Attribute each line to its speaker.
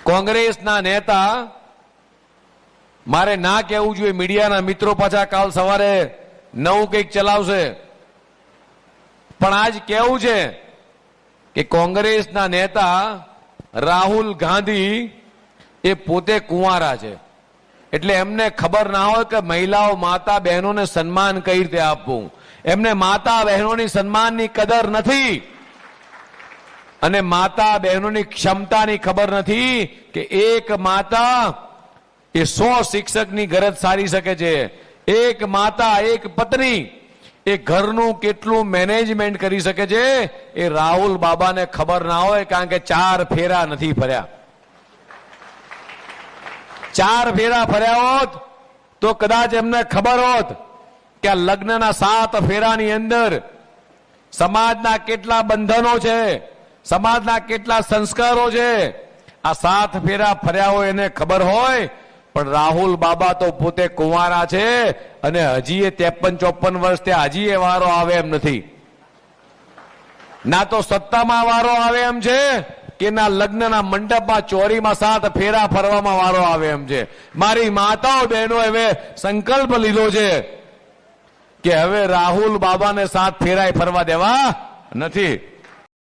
Speaker 1: કોંગ્રેસના નેતા મારે ના કહેવું જોઈએ, મીડિયાના મિત્રો પાછા કાલ સવારે નવું કંઈક ચલાવશે, પણ આજ કેવું છે કે કોંગ્રેસના નેતા રાહુલ ગાંધી એ પોતે કુંવારા છે, એટલે એમને ખબર ના હોય કે મહિલાઓ માતા બહેનોને સન્માન કઈ રીતે આપવું. એમને માતા બહેનોની સન્માનની કદર નથી અને માતા બહેનોની ક્ષમતાની ખબર નથી કે એક માતા એ 100 શિક્ષકની ગરજ સારી શકે છે. એક માતા, એક પત્ની એ ઘરનું કેટલું મેનેજમેન્ટ કરી શકે છે એ રાહુલ બાબાને ખબર ના હોય, કારણ કે 4 ફેરા નથી ફર્યા. 4 ફેરા ફર્યા હોત તો કદાચ એમને ખબર હોત કે આ લગ્નના 7 ફેરાની અંદર સમાજના કેટલા બંધનો છે, સમાજના કેટલા સંસ્કારો છે. આ 7 ફેરા ફર્યા હોય એને ખબર હોય, પણ રાહુલ બાબા તો પોતે કુંવારા છે અને હજી એ 53-54 વર્ષ ત્યાં હજી એ વારો આવે એમ નથી. ના તો સત્તામાં વારો આવે એમ છે કે ના લગ્નના મંડપમાં ચોરીમાં 7 ફેરા ફરવામાં વારો આવે એમ છે. મારી માતાઓ બહેનો હવે સંકલ્પ લીધો છે કે હવે રાહુલ બાબાને 7 ફેરાય ફરવા દેવા નથી.